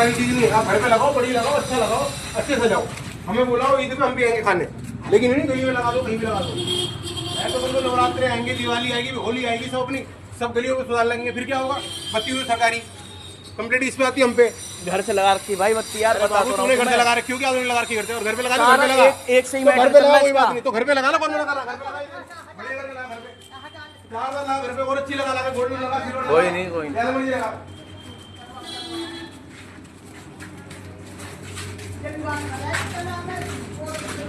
लगाने की चीज नहीं, आप घर पे लगाओ, बड़ी लगाओ, अच्छा लगाओ, अच्छे से जाओ। हमें बुलाओ ईद पे, हम भी आएंगे खाने, लेकिन नहीं गली में लगा दो, कहीं भी लगा दो। ऐसा तो नवरात्रे आएंगे, दिवाली आएगी, होली आएगी, सब अपनी सब गलियों में सुधार लेंगे, फिर क्या होगा? बत्ती हुई सरकारी कंप्लीट इस पे आती है हम पे। घर से लगा रखी भाई बत्ती यार, बता दो तूने घर से लगा रखी हो क्या? लगा रखी घर से, और घर पे लगा घर पे लगा, एक सही में घर पे लगा, कोई बात नहीं, तो घर पे लगा लो, कौन मना कर रहा? घर पे लगा, बढ़िया घर पे लगा, घर पे घर पे और अच्छी लगा, गोल्ड में लगा, सिल्वर में कोई नहीं, कोई नहीं। ऐसा मर्जी लगा।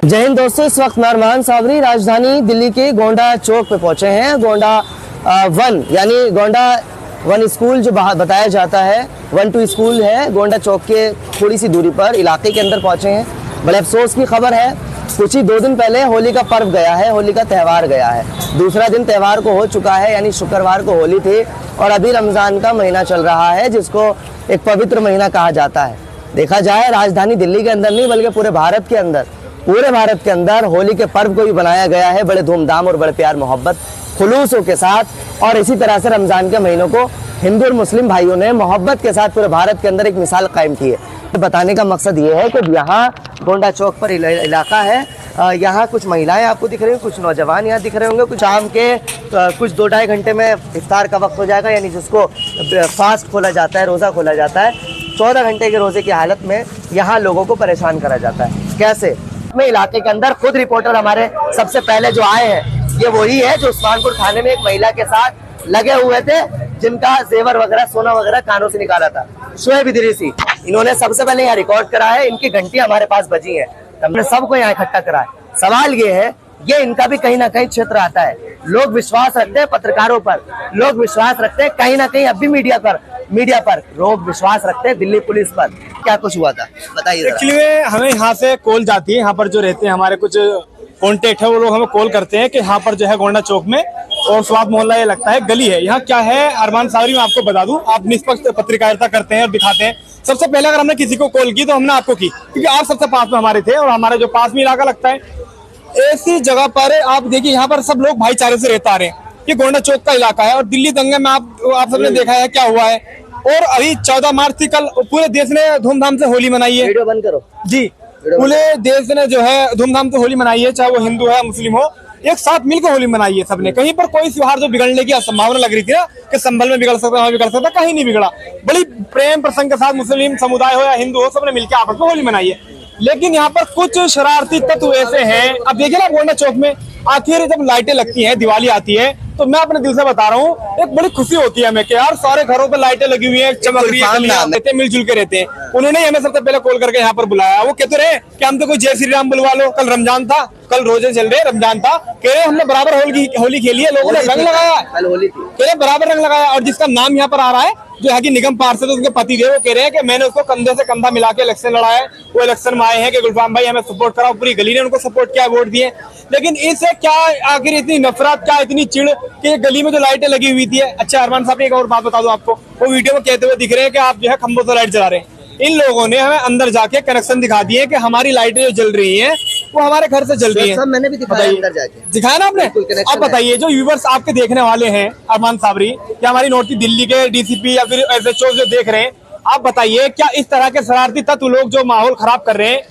जय हिंद दोस्तों, इस वक्त मैं अरमान सावरी राजधानी दिल्ली के गोंडा चौक पे पहुंचे हैं। गोंडा 1 यानी गोंडा 1 स्कूल जो बताया जाता है, 1-2 स्कूल है गोंडा चौक के थोड़ी सी दूरी पर इलाके के अंदर पहुंचे हैं। बड़े अफसोस की खबर है, कुछ ही 2 दिन पहले होली का पर्व गया है, होली का त्यौहार गया है। दूसरा दिन त्यौहार को हो चुका है, यानी शुक्रवार को होली थी, और अभी रमज़ान का महीना चल रहा है, जिसको एक पवित्र महीना कहा जाता है। देखा जाए राजधानी दिल्ली के अंदर नहीं बल्कि पूरे भारत के अंदर होली के पर्व को भी बनाया गया है बड़े धूमधाम और बड़े प्यार मोहब्बत खुलूसों के साथ। और इसी तरह से रमज़ान के महीनों को हिंदू और मुस्लिम भाइयों ने मोहब्बत के साथ पूरे भारत के अंदर एक मिसाल कायम की है। बताने का मकसद ये है कि यहाँ गोंडा चौक पर इलाका है, यहाँ कुछ महिलाएं आपको दिख रही हैं, कुछ नौजवान यहाँ दिख रहे होंगे। कुछ शाम के कुछ 2-2.5 घंटे में इफ्तार का वक्त हो जाएगा, यानी जिसको फास्ट खोला जाता है, रोज़ा खोला जाता है। 14 घंटे के रोज़े की हालत में यहाँ लोगों को परेशान करा जाता है। कैसे? में इलाके के अंदर खुद रिपोर्टर हमारे सबसे पहले जो आए हैं, ये वही है जो उस्मानपुर थाने में एक महिला के साथ लगे हुए थे, जिनका जेवर वगैरह, सोना वगैरह कानों से निकाला था। शोएब इदरीसी, इन्होंने सबसे पहले यहाँ रिकॉर्ड करा है, इनकी घंटी हमारे पास बजी है, हमने सबको यहाँ इकट्ठा करा है। सवाल ये है, ये इनका भी कहीं ना कहीं क्षेत्र आता है। लोग विश्वास रखते हैं पत्रकारों पर, लोग विश्वास रखते हैं कहीं ना कहीं अब भी मीडिया पर लोग विश्वास रखते हैं दिल्ली पुलिस पर। क्या कुछ हुआ था बताइए। एक्चुअली हमें यहाँ से कॉल जाती है, यहाँ पर जो रहते हैं हमारे कुछ कॉन्टेक्ट है, वो लोग हमें कॉल करते हैं कि यहाँ पर जो है गोंडा चौक में और स्वाद मोहल्ला ये लगता है गली है। यहाँ क्या है अरमान सावरी, मैं आपको बता दूं, आप निष्पक्ष पत्रकारिता करते हैं और दिखाते हैं। सबसे पहले अगर हमने किसी को कॉल की तो हमने आपको की, क्योंकि आप सबसे पास में हमारे थे और हमारे जो पास में इलाका लगता है, ऐसी जगह पर आप देखिए यहाँ पर सब लोग भाईचारे से रहते आ रहे हैं। ये गोंडा चौक का इलाका है और दिल्ली दंगे में आप सबने देखा है क्या हुआ है। और अभी 14 मार्च थी, कल पूरे देश ने धूमधाम से होली मनाई है। वीडियो बंद करो जी, पूरे देश ने जो है धूमधाम से होली मनाई है, चाहे वो हिंदू है मुस्लिम हो, एक साथ मिलकर होली मनाई है सबने। कहीं पर कोई त्योहार जो बिगड़ने की संभावना लग रही थी ना कि संभल में बिगड़ सकता है, वहां बिगड़ सकता है, कहीं नहीं बिगड़ा। बड़ी प्रेम प्रसंग के साथ मुस्लिम समुदाय हो या हिंदू हो, सबने मिलकर आपस में होली मनाई है। लेकिन यहाँ पर कुछ शरारती तत्व ऐसे हैं, अब देखिए ना गोंडा चौक में आखिर जब लाइटें लगती हैं, दिवाली आती है, तो मैं अपने दिल से बता रहा हूँ, एक बड़ी खुशी होती है हमें कि यार सारे घरों पर लाइटें लगी हुई हैं, चमक रही है, मिलजुल के रहते हैं। उन्होंने हमें सबसे पहले कॉल करके यहाँ पर बुलाया। वो कहते रहे कि हम तो कोई जय श्री राम बुलवा लो, कल रमजान था, कल रोजे चल रहे, रमजान था, कह रहे हमने बराबर होली खेली है, लोगों ने रंग लगाया, कह रहे बराबर रंग लगाया। और जिसका नाम यहाँ पर आ रहा है, जो यहाँ की निगम पार्षद उनके पति थे, वो कह रहे हैं कि मैंने उसको कंधे से कंधा मिला के इलेक्शन लड़ा है। वो इलेक्शन में आए हैं कि गुलफाम भाई हमें सपोर्ट करा, पूरी गली ने उनको सपोर्ट किया, वोट दिए। लेकिन इससे क्या आखिर इतनी नफरत, क्या इतनी चिड़ कि गली में जो लाइटें लगी हुई थी। अच्छा अरमान साहब, एक और बात बता दो आपको, वो वीडियो में कहते हुए दिख रहे हैं कि आप जो है खंभों से लाइट जला रहे हैं। इन लोगों ने हमें अंदर जाके कनेक्शन दिखा दिए कि हमारी लाइटें जो जल रही हैं वो हमारे घर से जल रही है। मैंने भी दिखाया अंदर जाके, दिखाया ना आपने। अब बताइए जो व्यूवर्स आपके देखने वाले हैं अरमान सावरी या हमारी नॉर्थ दिल्ली के डीसीपी या फिर SHO जो देख रहे हैं, आप बताइए क्या इस तरह के शरारती तत्व लोग जो माहौल खराब कर रहे हैं,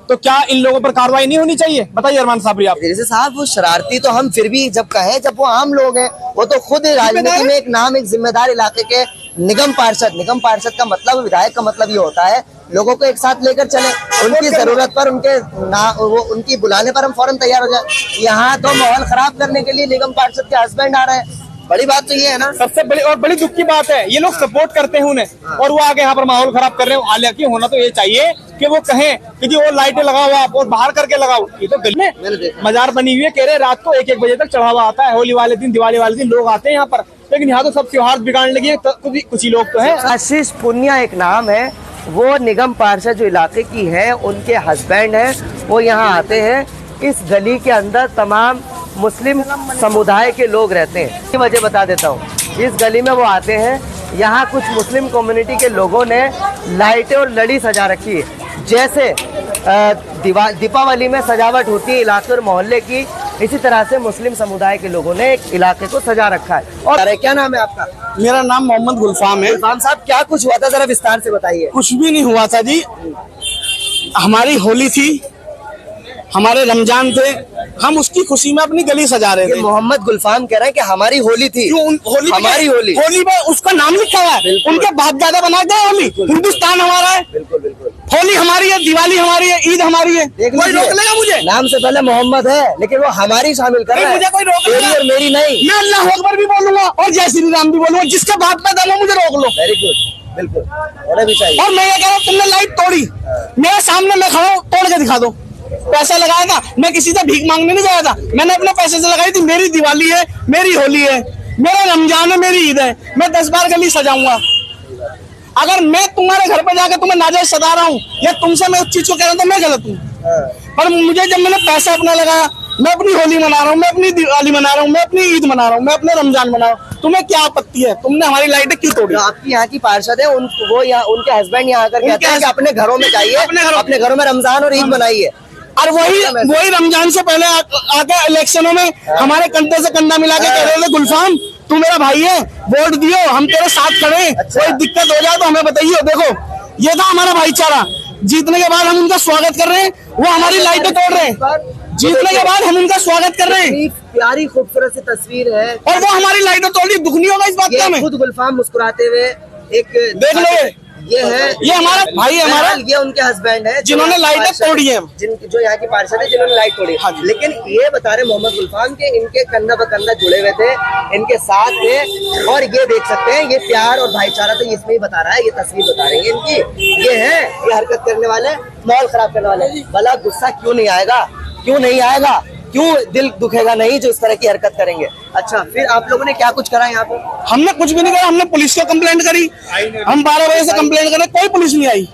तो क्या इन लोगों पर कार्रवाई नहीं होनी चाहिए? बताइए अरमान सावरी आप। जैसे साहब वो शरारती तो हम फिर भी जब कहें, जब वो आम लोग हैं, वो तो खुद राजनीति में एक नाम, एक जिम्मेदार इलाके के निगम पार्षद का मतलब, विधायक का मतलब ये होता है लोगों को एक साथ लेकर चले, उनकी जरूरत पर उनकी बुलाने पर हम फौरन तैयार हो जाए। यहाँ तो माहौल खराब करने के लिए निगम पार्षद के हस्बैंड आ रहे हैं। बड़ी बात तो ये है ना, सबसे बड़ी और बड़ी दुख की बात है, ये लोग सपोर्ट करते हैं उन्हें और वो आगे यहाँ पर माहौल खराब कर रहे हैं। हालांकि होना तो ये चाहिए कि वो कहें कि जी वो लाइटें लगाओ आप और बाहर करके लगाओ। ये तो गली में मजार बनी हुई है, कह रहे रात को 1-1 बजे तक चढ़ावा आता है। होली वाले दिन, दिवाली वाले दिन लोग आते हैं यहाँ पर, लेकिन यहाँ तो सब त्योहार बिगाड़ने लगे। कुछ ही लोग तो है। आशीष पुनिया एक नाम है, वो निगम पार्षद जो इलाके की है, उनके हस्बैंड है, वो यहाँ आते हैं। इस गली के अंदर तमाम मुस्लिम समुदाय के लोग रहते हैं। ये वजह बता देता हूँ, इस गली में वो आते हैं, यहाँ कुछ मुस्लिम कम्युनिटी के लोगों ने लाइटें और लड़ी सजा रखी है। जैसे दीपावली में सजावट होती है इलाके और मोहल्ले की, इसी तरह से मुस्लिम समुदाय के लोगों ने एक इलाके को सजा रखा है। और अरे क्या नाम है आपका? मेरा नाम मोहम्मद गुलफाम है। गुलफाम साहब, क्या कुछ हुआ था, जरा विस्तार से बताइए। कुछ भी नहीं हुआ था जी, हमारी होली थी, हमारे रमजान थे, हम उसकी खुशी में अपनी गली सजा रहे थे। मोहम्मद गुलफाम कह रहे हैं कि हमारी होली थी। होली हमारी होली, होली में उसका नाम लिखा हुआ है, उनके बाप दादा बनाए थे होली। हिंदुस्तान हमारा है, बिल्कुल बिल्कुल। होली हमारी है, दिवाली हमारी है, ईद हमारी है, कोई रोक लेगा मुझे? नाम से पहले मोहम्मद है, लेकिन वो हमारी शामिल कर रहा है, मुझे कोई रोक तेरी और मेरी नहीं। मैं अल्लाह अकबर भी बोलूंगा और जय श्री राम भी बोलूंगा, जिसके बाप पे दम हो मुझे रोक लो। वेरी गुड, बिल्कुल, होना भी चाहिए। और मैं ये कह रहा हूँ, तुमने लाइट तोड़ी, मेरे सामने मैं खड़ा हूँ, तोड़ के दिखा दो। पैसा लगाया था, मैं किसी से भीख मांगने नहीं गया था, मैंने अपने पैसे से लगाई थी। मेरी दिवाली है, मेरी होली है, मेरा रमजान है, मेरी ईद है, मैं 10 बार गली सजाऊंगा। अगर मैं तुम्हारे घर पे जाकर तुम्हें नाजायज सजा रहा हूँ या तुमसे मैं उस चीज को कह रहा हूँ तो मैं गलत हूँ। पर मुझे जब मैंने पैसा अपना लगाया, मैं अपनी होली मना रहा हूँ, मैं अपनी दिवाली मना रहा हूँ, मैं अपनी ईद मना रहा हूँ, मैं अपने रमजान मना रहा हूँ, तुम्हें क्या आपत्ति है? तुमने हमारी लाइटें क्यों तोड़ी? आपकी यहाँ की पार्षद है, वो यहाँ उनके हस्बैंड यहाँ आकर कहते हैं कि अपने घरों में जाइए, अपने घरों में रमजान और ईद मनाइए। और वही रमजान से पहले आके इलेक्शनों में हमारे कंधे से कंधा मिला के कह रहे थे, गुलफाम तू मेरा भाई है, वोट दियो, हम तेरे साथ खड़े हैं, कोई दिक्कत हो जाए तो हमें बताइए। देखो ये था हमारा भाईचारा। जीतने के बाद हम उनका स्वागत कर रहे हैं, वो हमारी लाइटें तोड़ रहे हैं। जीतने के बाद हम उनका स्वागत कर रहे हैं, प्यारी खूबसूरत सी तस्वीर है, और वो हमारी लाइटें तोड़ रही। दुख नहीं होगा इस बात का हमें? खुद गुलफाम मुस्कुराते हुए एक देख लो, ये है, ये हमारा भाई है, हमारा ये उनके हस्बैंड है जिन्होंने लाइटें तोड़ी है, जो यहाँ की पार्षद है जिन्होंने लाइट तोड़ी। हाँ, लेकिन ये बता रहे मोहम्मद गुलफाम के इनके कंधा ब कंधा जुड़े हुए थे, इनके साथ थे, और ये देख सकते हैं ये प्यार और भाईचारा तो इसमें ही बता रहा है, ये तस्वीर बता रही है इनकी। ये है, ये हरकत करने वाले, माहौल खराब करने वाले। भला गुस्सा क्यों नहीं आएगा, क्यों नहीं आएगा, क्यों दिल दुखेगा नहीं जो इस तरह की हरकत करेंगे? अच्छा, फिर आप लोगों ने क्या कुछ करा यहाँ पे? हमने कुछ भी नहीं करा, हमने पुलिस को कंप्लेंट करी, हम 12 बजे से कंप्लेंट कर रहे, कोई पुलिस नहीं आई।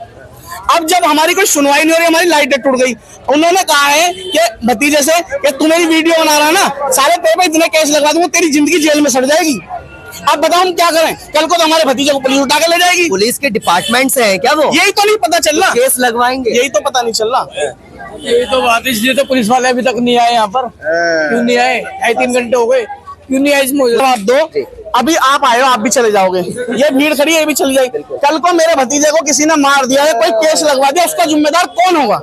अब जब हमारी कोई सुनवाई नहीं हो रही, हमारी लाइटें टूट गई, उन्होंने कहा है कि भतीजे से कि तू मेरी वीडियो बना रहा है ना, सारे पेपर इतने केस लगवा दूंगा, तेरी जिंदगी जेल में सड़ जाएगी। अब बताओ हम क्या करें? कल को तो हमारे भतीजे को पुलिस उठा के ले जाएगी। पुलिस के डिपार्टमेंट से है क्या वो? यही तो नहीं पता चल रहा, केस लगवाएंगे, यही तो पता नहीं चल रहा। यही तो बात, इसलिए तो पुलिस वाले अभी तक नहीं आए यहाँ पर। क्यों नहीं आए? 2.5-3 घंटे हो गए, क्यों नहीं आए? इसमें जवाब दो। अभी आप आए हो, आप भी चले जाओगे, ये भीड़ खड़ी है, ये भी चली जाएगी। कल को मेरे भतीजे को किसी ने मार दिया है, कोई केस लगवा दिया, उसका जिम्मेदार कौन होगा?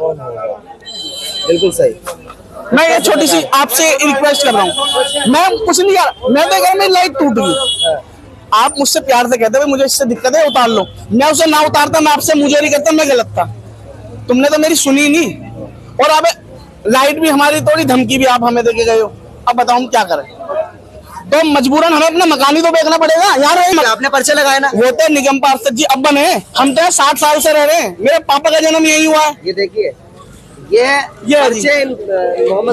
बिल्कुल सही। मैं ये छोटी सी आपसे रिक्वेस्ट कर रहा हूँ, मैं कुछ नहीं यार, मैं तो कह रहा हूँ मेरी लाइट टूट गई, आप मुझसे प्यार से कहते मुझे इससे दिक्कत है, उतार लो। मैं उसे ना उतारता, मैं आपसे मुझे नहीं करता, मैं गलत था, तुमने तो मेरी सुनी नहीं। और अब लाइट भी हमारी तोड़ी, धमकी भी आप हमें देके गए हो। अब बताओ हम क्या करें? तो मजबूरन हमें अपना मकान ही तो बेचना पड़ेगा यार। आपने पर्चे लगाए ना? वो तो निगम पार्षद जी अब बने, हम तो 60 साल से रह रहे हैं, मेरे पापा का जन्म यही हुआ है। ये देखिए, ये पर्चे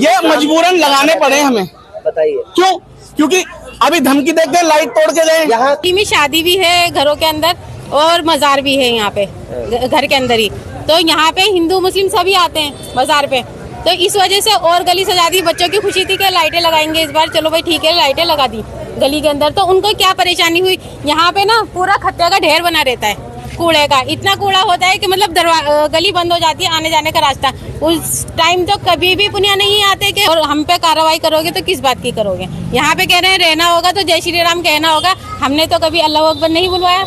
ये मजबूरन लगाने पड़े हमें। बताइए क्यों? क्योंकि अभी धमकी देते लाइट तोड़ के गए। यहाँ में शादी भी है घरों के अंदर, और मजार भी है यहाँ पे घर के अंदर ही, तो यहाँ पे हिंदू मुस्लिम सभी आते हैं बाजार पे, तो इस वजह से और गली सजा दी। बच्चों की खुशी थी कि लाइटें लगाएंगे इस बार, चलो भाई ठीक है, लाइटें लगा दी गली के अंदर। तो उनको क्या परेशानी हुई, यहाँ पे ना पूरा खत्ते का ढेर बना रहता है कूड़े का, इतना कूड़ा होता है कि मतलब गली बंद हो जाती है आने जाने का रास्ता। उस टाइम तो कभी भी पुनिया नहीं आते कि और हम पे कार्रवाई करोगे तो किस बात की करोगे। यहाँ पे कह रहे हैं रहना होगा तो जय श्री राम कहना होगा, हमने तो कभी अल्लाह अकबर नहीं बुलवाया।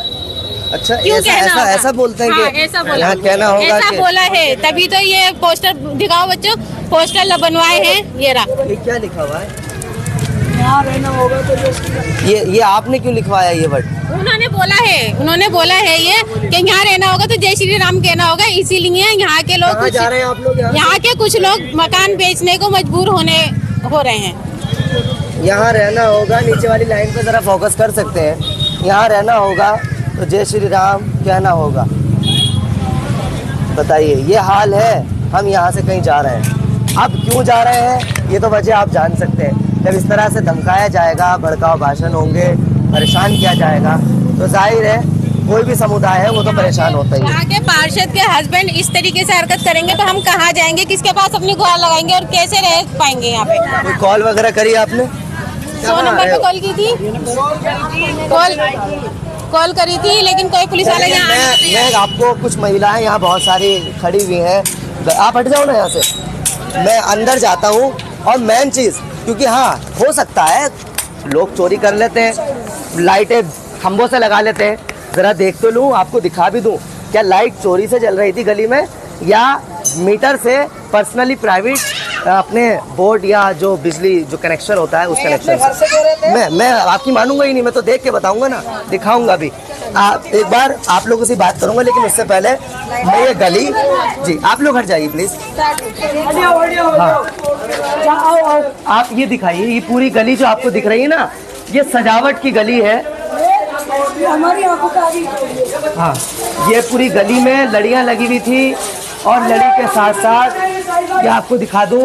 अच्छा, ऐसा बोलते हैं कि ऐसा बोला, यहाँ कहना होगा, ऐसा बोला है, तभी तो ये पोस्टर दिखाओ बच्चों, पोस्टर बनवाए हैं। ये रहा, ये क्या लिखा हुआ है? यहाँ रहना होगा तो ये आपने क्यों लिखवाया ये वर्ड? उन्होंने बोला है ये कि यहाँ रहना होगा तो जय श्री राम कहना होगा, इसीलिए यहाँ के लोग जा रहे हैं आप लोग? यहाँ के कुछ लोग मकान बेचने को मजबूर हो रहे हैं। यहाँ रहना होगा, नीचे वाली लाइन पे जरा फोकस कर सकते हैं। यहाँ रहना होगा तो जय श्री राम कहना होगा। बताइए, ये हाल है, हम यहाँ से कहीं जा रहे हैं। अब क्यों जा रहे हैं ये तो वजह आप जान सकते हैं। जब इस तरह से धमकाया जाएगा, भड़काऊ भाषण होंगे, परेशान किया जाएगा, तो जाहिर है कोई भी समुदाय है वो तो परेशान होता ही है। यहाँ के पार्षद के हस्बैंड इस तरीके से हरकत करेंगे तो हम कहाँ जाएंगे, किसके पास अपनी गुहार लगाएंगे और कैसे रह पाएंगे यहाँ पे? कोई कॉल वगैरह करी आपने? 100 नंबर पे कॉल की थी, कॉल करी थी, लेकिन कोई पुलिस वाला यहाँ मैं आपको, कुछ महिलाएं यहाँ बहुत सारी खड़ी हुई हैं, आप हट जाओ ना यहाँ से, मैं अंदर जाता हूँ। और मेन चीज़, क्योंकि हाँ हो सकता है लोग चोरी कर लेते हैं, लाइटें खंभों से लगा लेते हैं। ज़रा देख तो लूँ, आपको दिखा भी दूँ, क्या लाइट चोरी से जल रही थी गली में या मीटर से पर्सनली प्राइवेट अपने बोर्ड या जो बिजली जो कनेक्शन होता है उस कनेक्शन से। मैं आपकी मानूंगा ही नहीं, मैं तो देख के बताऊंगा ना, दिखाऊंगा भी। एक बार आप लोगों से बात करूंगा, लेकिन उससे पहले मैं ये गली, जी आप लोग हट जाइए प्लीज। हाँ आप ये दिखाइए, ये पूरी गली जो आपको दिख रही है ना, ये सजावट की गली है। हमारी आंखों का आगे हाँ ये पूरी गली में लड़ियाँ लगी हुई थी और लड़ी के साथ साथ ये आपको दिखा दूँ,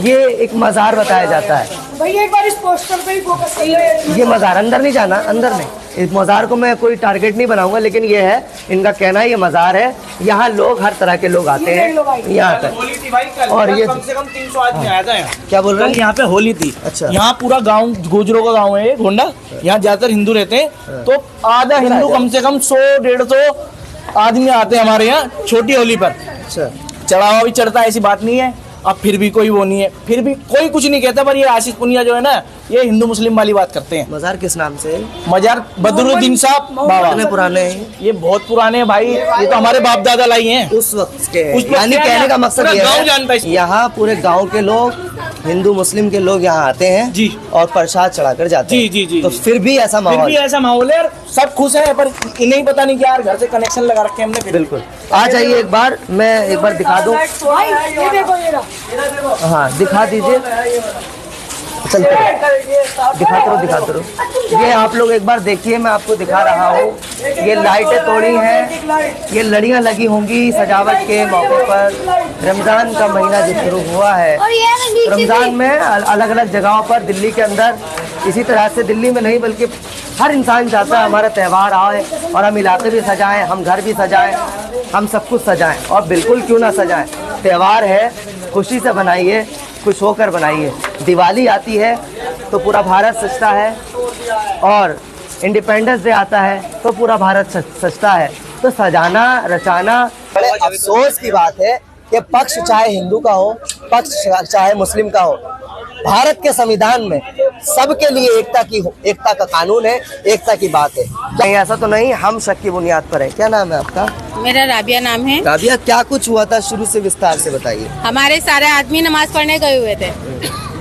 ये एक मज़ार बताया जाता है। भैया एक बार इस पोस्टर पे ही फोकस करिए। ये मज़ार, अंदर नहीं जाना, अंदर नहीं, इस मज़ार को मैं कोई टारगेट नहीं बनाऊंगा, लेकिन ये है इनका कहना है ये मज़ार है, यहाँ लोग हर तरह के लोग आते हैं यहाँ पर। और ये कम से कम 300 आदमी आया था यहाँ। क्या बोल रहे हैं? यहाँ पे होली थी। अच्छा। यहाँ पूरा गांव गुजरों का गांव है गोंडा, यहाँ ज्यादातर हिंदू रहते हैं, तो आधा हिंदू कम से कम 100-150 आदमी आते हैं हमारे यहाँ छोटी होली पर। अच्छा चढ़ावा भी चढ़ता है, ऐसी बात नहीं है। अब फिर भी कोई वो नहीं है, फिर भी कोई कुछ नहीं कहता, पर ये आशीष पुनिया जो है ना, ये हिंदू मुस्लिम वाली बात करते हैं। मज़ार किस नाम से है? मजार बदरुद्दीन साहब बाबा। कितने पुराने हैं? ये बहुत पुराने हैं भाई, ये तो हमारे बाप दादा लाई हैं उस वक्त के। उस वक्त यानी के कहने का मकसद पूरा ये गाँव जानता है है इसको। यहाँ पूरे गांव के लोग, हिंदू मुस्लिम के लोग यहाँ आते हैं जी। और प्रसाद चढ़ाकर जाते हैं। जी, जी, जी, तो जी। फिर भी ऐसा फिर माहौल भी ऐसा माहौल है, सब खुश है, पर इन्हें पता नहीं कि यार घर से कनेक्शन लगा रखे हैं हमने। फिर बिल्कुल। आ जाइए एक बार, मैं एक बार दिखा दूँ। भाई ये देखो ये रहा। हाँ दिखा दीजिए, चलते रहो, दिखाते रहो। ये आप लोग एक बार देखिए, मैं आपको दिखा रहा हूँ, ये लाइटें तोड़ी हैं, ये लड़ियाँ लगी होंगी सजावट के मौके पर। रमज़ान का महीना जो शुरू हुआ है, रमज़ान में अलग अलग जगहों पर दिल्ली के अंदर इसी तरह से, दिल्ली में नहीं बल्कि हर इंसान चाहता है हमारा त्यौहार आए और हम इलाके भी सजाएं, हम घर भी सजाएं, हम सब कुछ सजाएं। और बिल्कुल क्यों ना सजाएं, त्यौहार है, खुशी से बनाइए, खुश होकर बनाइए। दिवाली आती है तो पूरा भारत सजता है, और इंडिपेंडेंस डे आता है तो पूरा भारत सजता है। तो सजाना रचाना, बड़े अफसोस की बात है कि पक्ष चाहे हिंदू का हो, पक्ष चाहे मुस्लिम का हो, भारत के संविधान में सबके लिए एकता का कानून है, एकता की बात है। कहीं ऐसा तो नहीं हम शक की बुनियाद पर है। क्या नाम है आपका? मेरा राबिया नाम है। राबिया, क्या कुछ हुआ था, शुरू से विस्तार से बताइए। हमारे सारे आदमी नमाज पढ़ने गए हुए थे,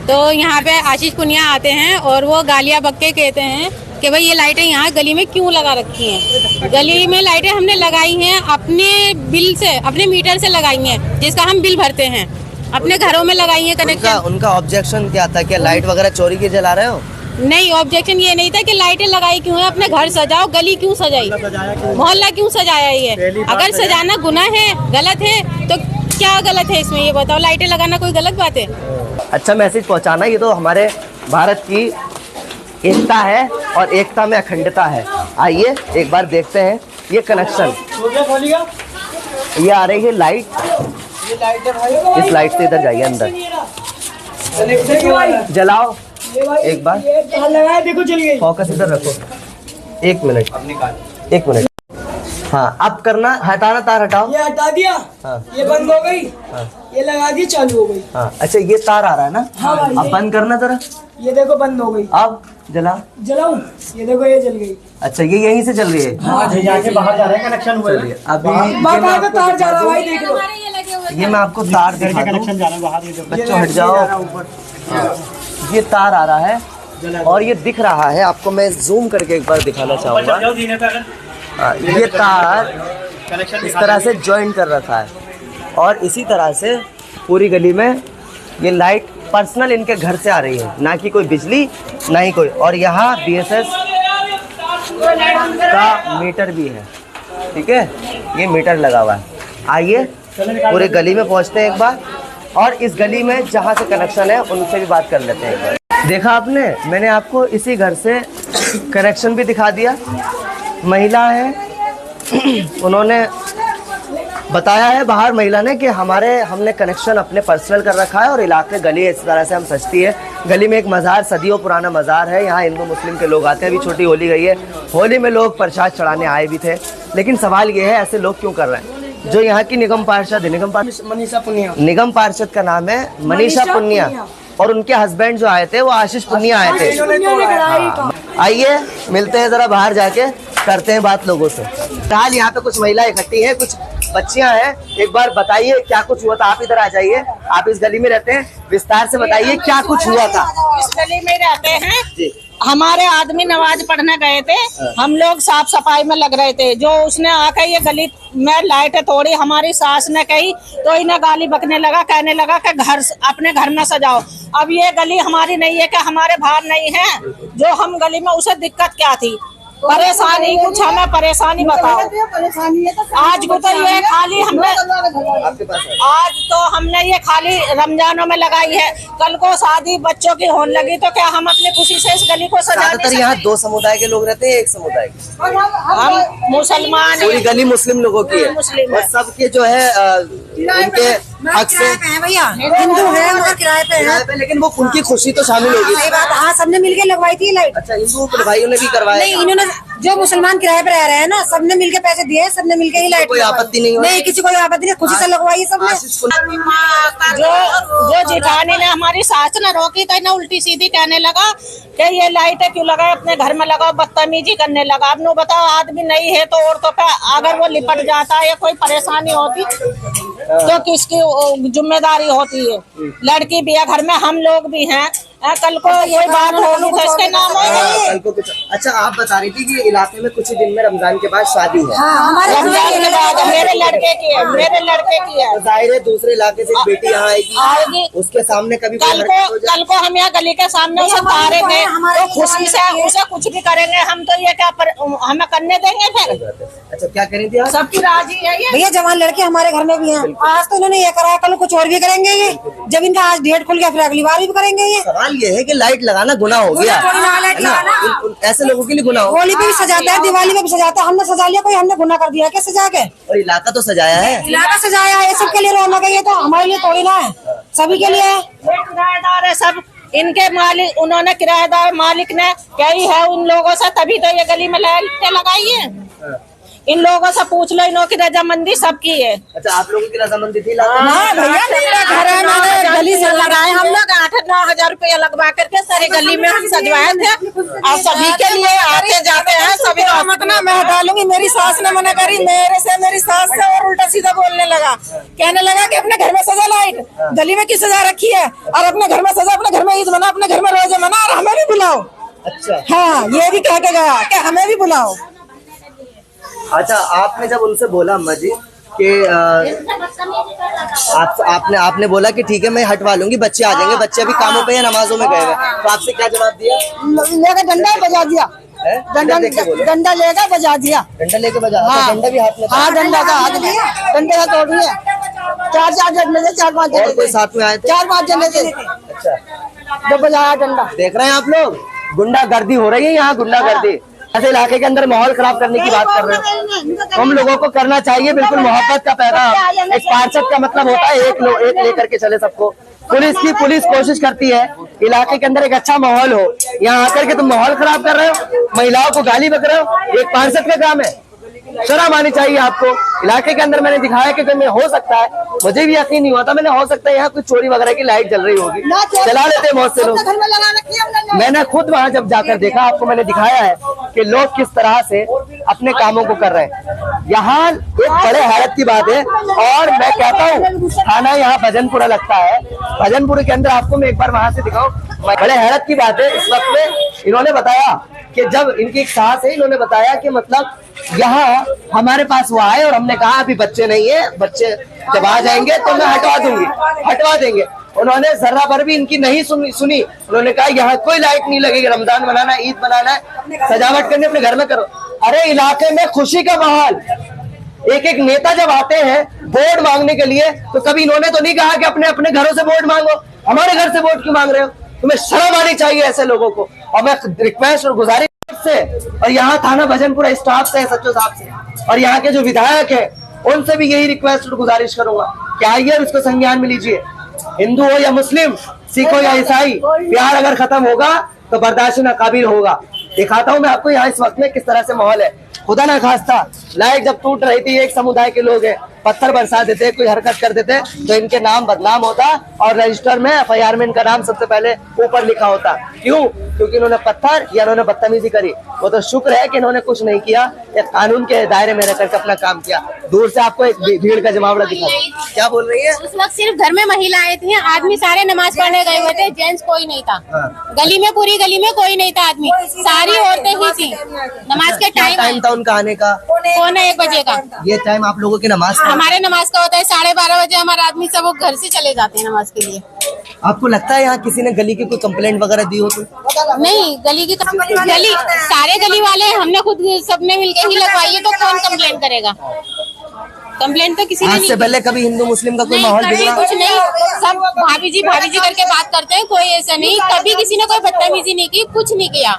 तो यहाँ पे आशीष पुनिया आते हैं और वो गालियाँ बक्के कहते हैं कि भाई ये लाइटें यहाँ गली में क्यों लगा रखी हैं। गली में लाइटें हमने लगाई हैं अपने बिल से, अपने मीटर से लगाई हैं, जिसका हम बिल भरते हैं, अपने घरों में लगाई है कनेक्शन। उनका ऑब्जेक्शन क्या था? क्या लाइट वगैरह चोरी की जला रहे हो? नहीं, ऑब्जेक्शन ये नहीं था कि लाइटें लगाई क्यों है, अपने घर सजाओ, गली क्यों सजाई, मोहल्ला क्यों सजाया ये। अगर सजाना गुनाह है, गलत है, तो क्या गलत है इसमें, ये बताओ। लाइटें लगाना कोई गलत बात है? अच्छा मैसेज पहुंचाना, ये तो हमारे भारत की एकता है और एकता में अखंडता है। आइए एक बार देखते हैं ये कनेक्शन। ये आ रही है लाइट, इस लाइट से इधर जाइए अंदर, जलाओ एक बार, लगाया देखो चल गई। फोकस इधर रखो, एक मिनट। हाँ अब करना, हटाना, तार हटाओ। ये हटा दिया। हाँ। ये बंद हो गई। हाँ। ये लगा दी, चालू हो गई। हाँ अच्छा ये तार आ रहा है ना? हाँ भाई। अब बंद करना जरा, ये देखो बंद हो गई। अब जला। जलाऊं? ये देखो ये जल गई। अच्छा ये यहीं से चल रही है? जाके बाहर जा रहे हैं, कनेक्शन हुआ है। अभी बाहर का तार जा रहा है भाई, देख लो। ये मैं आपको तार दिखा दूं, कनेक्शन जा रहा है बाहर। बच्चों हट जाओ। हाँ, ये तार आ रहा है और ये दिख रहा है आपको, मैं जूम करके एक बार दिखाना चाहूँगा। हाँ, ये तार इस तरह से ज्वाइन कर रखा है और इसी तरह से पूरी गली में ये लाइट पर्सनल इनके घर से आ रही है, ना कि कोई बिजली, ना ही कोई। और यहाँ BSS का मीटर भी है, ठीक है, ये मीटर लगा हुआ है। आइए पूरे गली में पहुँचते हैं एक बार, और इस गली में जहाँ से कनेक्शन है उनसे भी बात कर लेते हैं एक बार। देखा आपने, मैंने आपको इसी घर से कनेक्शन भी दिखा दिया। महिला है, उन्होंने बताया है बाहर महिला ने कि हमने कनेक्शन अपने पर्सनल कर रखा है और इलाके गली इस तरह से हम सजती है। गली में एक मज़ार, सदियों पुराना मज़ार है, यहाँ हिंदू मुस्लिम के लोग आते हैं। अभी छोटी होली गई है, होली में लोग प्रसाद चढ़ाने आए भी थे, लेकिन सवाल ये है ऐसे लोग क्यों कर रहे हैं? जो यहाँ की निगम पार्षद है, मनीषा पुनिया। निगम पार्षद का नाम है मनीषा पुनिया, और उनके हस्बैंड जो आए थे वो आशीष पुनिया आए थे। आइए मिलते हैं, जरा बाहर जाके करते हैं बात लोगों से। फिलहाल यहाँ पे कुछ महिलाएं इकट्ठी हैं, कुछ बच्चियां हैं। एक बार बताइए क्या कुछ हुआ था। आप इधर आ जाइए, आप इस गली में रहते हैं, विस्तार से बताइए क्या कुछ हुआ था। इस गली में रहते हैं जी। हमारे आदमी नमाज पढ़ने गए थे, हम लोग साफ सफाई में लग रहे थे। जो उसने आकर ये गली में लाइट तोड़ी, हमारी सास ने कही तो इन्हें गाली बकने लगा, कहने लगा कि घर अपने घर में सजाओ। अब ये गली हमारी नहीं है कि हमारे बाहर नहीं है, जो हम गली में, उसे दिक्कत क्या थी, परेशानी कुछ हमें परेशानी बताओ। आज को तो ये खाली हमने, आज तो हमने ये खाली रमजानों में लगाई है, कल को शादी बच्चों की होने लगी तो क्या हम अपनी खुशी से इस गली को सजा नहीं ज्यादातर यहाँ दो समुदाय के लोग रहते हैं, एक समुदाय के? हम मुसलमान पूरी गली मुस्लिम लोगों की है, मुस्लिम और सबके जो है उनके हक से भैया हिंदू है मगर किराए पे है, लेकिन वो उनकी खुशी तो शामिल होगी। सही बात। हाँ, सबने मिलके लगवाई थी लाइट। अच्छा, हिंदू के भाइयों ने भी करवाया? नहीं, इन्होंने जो मुसलमान किराए पे रह रहे हैं ना, सबने मिलके पैसे दिए, सबने मिलके ही लाइट। कोई आपत्ति नहीं नहीं, किसी को आपत्ति नहीं, खुशी से लगवाई है सबने। जो जिठानी ने हमारी सास ने रोकी तो इन्हें उल्टी सीधी कहने लगा कि ये लाइटें क्यों लगाए, अपने घर में लगाओ, बदतमीजी करने लगा। अब नो बताओ, आदमी नहीं है तो औरतों पे अगर वो लिपट जाता है या कोई परेशानी होती तो किसकी जिम्मेदारी होती है? लड़की भी है घर में, हम लोग भी हैं, कल को कोई बात होगी तो इसके नाम होगा। कल को कुछ। अच्छा, आप बता रही थी कि इलाके में कुछ ही दिन में रमजान के बाद शादी है। रमजान के बाद मेरे लड़के की है, मेरे लड़के की है। तो जाहिर है दूसरे इलाके से एक बेटी यहाँ आएगी, उसके सामने कभी कल को हम यहाँ गली के सामने उसे तारेंगे तो खुशी से उसे कुछ भी करेंगे हम, तो ये क्या हमें करने देंगे फिर? अच्छा, क्या करी थी आप? सबकी राजी है ये। भैया जवान लड़के हमारे घर में भी हैं, आज तो इन्होंने ये करा, कल कुछ और भी करेंगे ये। जब इनका आज डेट खुल गया फिर अगली बार भी करेंगे ये। सवाल ये है कि लाइट लगाना गुनाह हो गया, ऐसे लोगों के लिए गुनाह हो। होली पे भी सजाता है, दिवाली में भी सजाता है, हमने सजा लिया, कोई हमने गुनाह कर दिया क्या सजा के? और इलाका तो सजाया है, इलाका सजाया है, सबके लिए रौनक है, ये तो हमारे लिए थोड़ी ना है, सभी के लिए है। ये किराएदार है सब, इनके मालिक, उन्होंने किराएदार मालिक ने कही है उन लोगों से, तभी तो ये गली में लाइटें लगाई है। इन लोगों से पूछ लो, इनों की रजामंदी सबकी है। अच्छा, आप लोगों की रजामंदी थी? हाँ भैया, घर है, मैंने गली से लगाए हम लोग 8-9 हजार रुपया लगवा करके सारी गली में हम सजवाए थे, और सभी के लिए आते जाते हैं सभी। मत ना, मैं हटा लूंगी, मेरी सास ने मना करी, मेरी सास से और उल्टा सीधा बोलने लगा, कहने लगा कि अपने घर में सजा लाइट, गली में की सजा रखी है, और अपने घर में सजा, अपने घर में ईद मना, अपने घर में रोजे मना, और हमें भी बुलाओ। अच्छा, हाँ, ये भी कह के गया कि हमें भी बुलाओ। अच्छा, आपने जब उनसे बोला अम्मा जी कि आपने बोला कि ठीक है मैं हटवा लूंगी, बच्चे आ जाएंगे, बच्चे अभी कामों पे या नमाजों में गए हुए, तो आपसे क्या जवाब दिया? लेकर डंडा बजा दिया, डंडा लेकर बजा दिया, डंडा लेके बजा। हाँ। डंडा भी हाथ में था? हाँ, डंडा का हाथ में, डंडे का तोड़ दिया। 4-4 जने थे, 4-5 और जने कोई थे, साथ में आए थे? 4-5 जने थे। अच्छा, जब बजाया डंडा। देख रहे हैं आप लोग, गुंडागर्दी हो रही है यहाँ, गुंडागर्दी। ऐसे इलाके के अंदर माहौल खराब करने की बात कर रहे हो। हम लोगों को करना चाहिए बिल्कुल मोहब्बत का पैगाम। एक पार्षद का मतलब होता है एक लेकर के चले सबको। पुलिस कोशिश करती है इलाके के अंदर एक अच्छा माहौल हो, यहाँ आकर के तुम माहौल खराब कर रहे हो, महिलाओं को गाली बक रहे हो। एक पार्षद का काम है, शर्म आनी चाहिए आपको। इलाके के अंदर मैंने दिखाया कि मैं हो सकता है, मुझे भी यकीन नहीं हुआ था, मैंने हो सकता है यहाँ कुछ चोरी वगैरह की लाइट जल रही होगी, जला लेते हैं बहुत से लोग। मैंने खुद वहाँ जब जाकर देखा, आपको मैंने दिखाया है कि लोग किस तरह से अपने कामों को कर रहे हैं। यहाँ एक बड़े हैरत की बात है, और मैं कहता हूँ थाना यहाँ भजनपुरा लगता है, भजनपुरे के अंदर आपको मैं एक बार वहाँ से दिखाऊं। बड़े हैरत की बात है, इस वक्त में इन्होंने बताया कि जब इनकी एक सास है, इन्होंने बताया कि मतलब यहाँ हमारे पास वो आए और हमने कहा अभी बच्चे नहीं है, बच्चे जब आ जाएंगे तो मैं हटवा देंगे। उन्होंने जरा पर भी इनकी नहीं सुनी। उन्होंने कहा यहाँ कोई लाइट नहीं लगेगी, रमजान मनाना है, ईद मनाना है, सजावट करनी अपने घर में करो। अरे इलाके में खुशी का माहौल, एक नेता जब आते हैं वोट मांगने के लिए, तो कभी इन्होंने तो नहीं कहा कि अपने अपने घरों से वोट मांगो, हमारे घर से वोट क्यों मांग रहे हो? तुम्हें शर्म आनी चाहिए ऐसे लोगों को। और मैं रिक्वेस्ट और गुजारिश से, और यहाँ थाना भजनपुरा स्टाफ से, सच्चो साहब से, और यहाँ के जो विधायक है उनसे भी यही रिक्वेस्ट और गुजारिश करूंगा कि आइए उसको संज्ञान में लीजिए। हिंदू हो या मुस्लिम, सिख हो या ईसाई, प्यार अगर खत्म होगा तो बर्दाश्त ना काबिल होगा। दिखाता हूँ मैं आपको यहाँ इस वक्त में किस तरह से माहौल है। खुदा ना खास्ता लाइट जब टूट रही थी, एक समुदाय के लोग हैं, पत्थर बरसा देते, कोई हरकत कर देते तो इनके नाम बदनाम होता और रजिस्टर में FIR में इनका नाम सबसे पहले ऊपर लिखा होता। क्यों? क्योंकि इन्होंने पत्थर या इन्होंने बदतमीजी करी। वो तो शुक्र है कि इन्होंने कुछ नहीं किया, एक कानून के दायरे में रहकर के अपना काम किया। दूर से आपको एक भीड़ का जमावड़ा दिखा। क्या बोल रही है? उस वक्त सिर्फ घर में महिलाएं थी, आदमी सारे नमाज पढ़ने गए हुए थे, जेंट्स कोई नहीं था। गली में, पूरी गली में कोई नहीं था आदमी, सारी औरतें ही थी। नमाज के टाइम था उनका आने का 1 बजे का। ये टाइम आप लोगों की नमाज का? हमारे नमाज का होता है 12:30 बजे। हमारे आदमी सब घर से चले जाते हैं नमाज के लिए। आपको लगता है यहाँ किसी ने गली की कोई कंप्लेंट वगैरह दी हो तो? नहीं, गली सारे गली वाले हमने खुद सबने मिलकर ही लगवाई है, तो कौन कंप्लेंट करेगा? कंप्लेंट तो किसी ने आज नहीं से की। पहले कभी हिंदू मुस्लिम का कोई नहीं, माहौल कभी बिगड़ा? कुछ नहीं, सब भाभी जी करके बात करते हैं, कोई ऐसा नहीं, कभी किसी ने कोई बदतमीजी नहीं की, कुछ नहीं किया,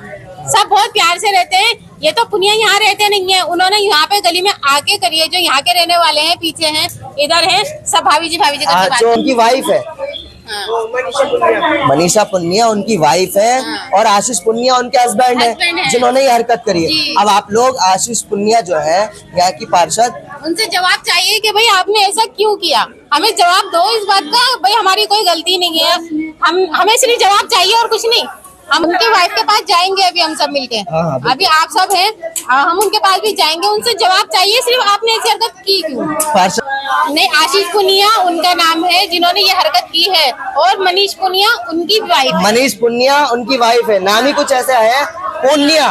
सब बहुत प्यार से रहते हैं। ये तो पुनिया यहाँ रहते नहीं है, उन्होंने यहाँ पे गली में आके करी है। जो यहाँ के रहने वाले हैं, पीछे हैं, इधर हैं, सब भाभी जी करके बात जो उनकी वाइफ है मनीषा पुनिया उनकी वाइफ है और आशीष पुनिया उनके हस्बैंड है जिन्होंने ये हरकत करी है। अब आप लोग आशीष पुनिया जो है यहाँ की पार्षद, उनसे जवाब चाहिए कि भाई आपने ऐसा क्यों किया, हमें जवाब दो इस बात का। भाई हमारी कोई गलती नहीं है, हमें सिर्फ जवाब चाहिए और कुछ नहीं। हम उनकी वाइफ के पास जाएंगे अभी, हम सब मिलके। अभी आप सब हैं, हम उनके पास भी जाएंगे, उनसे जवाब चाहिए सिर्फ आपने ऐसी हरकत की क्यों। नहीं, आशीष पुनिया उनका नाम है जिन्होंने ये हरकत की है, और मनीष पुनिया उनकी वाइफ। मनीष पुनिया उनकी वाइफ है, नाम ही कुछ ऐसा है, पुनिया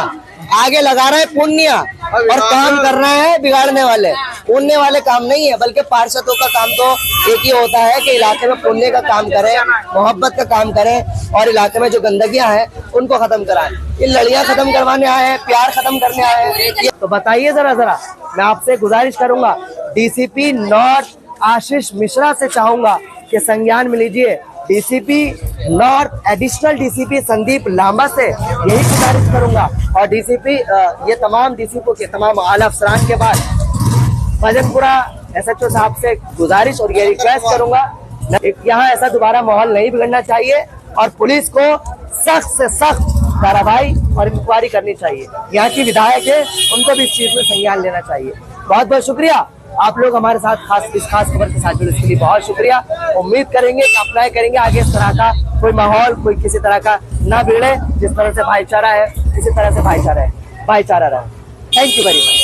आगे लगा रहा है पुण्य, और काम कर रहे हैं बिगाड़ने वाले। पुण्य वाले काम नहीं है, बल्कि पार्षदों का काम तो एक ही होता है कि इलाके में पुण्य का काम करें, मोहब्बत का काम करें और इलाके में जो गंदगियां हैं उनको खत्म कराएं। ये लड़ियां खत्म करवाने आए हैं, प्यार खत्म करने आए हैं। तो बताइए जरा मैं आपसे गुजारिश करूंगा, DCP नॉर्थ आशीष मिश्रा से चाहूंगा कि संज्ञान में लीजिए। DCP north additional DCP Sandeep Lamba से यही गुजारिश करूंगा, और DCP ये तमाम DCP के तमाम आला अफसरान के बाद भजनपुरा SHO साहब से गुजारिश और ये रिक्वेस्ट करूंगा, यहाँ ऐसा दोबारा माहौल नहीं बिगड़ना चाहिए और पुलिस को सख्त से सख्त कार्रवाई और इंक्वायरी करनी चाहिए। यहाँ की विधायक है, उनको भी इस चीज में संज्ञान लेना चाहिए। बहुत बहुत शुक्रिया आप लोग हमारे साथ इस खास खबर के साथ जुड़े, इसके लिए बहुत शुक्रिया। उम्मीद करेंगे कि अप्लाई करेंगे आगे इस तरह का कोई माहौल, कोई किसी तरह का ना बिगड़े। जिस तरह से भाईचारा है, इसी तरह से भाईचारा रहे। Thank you very much.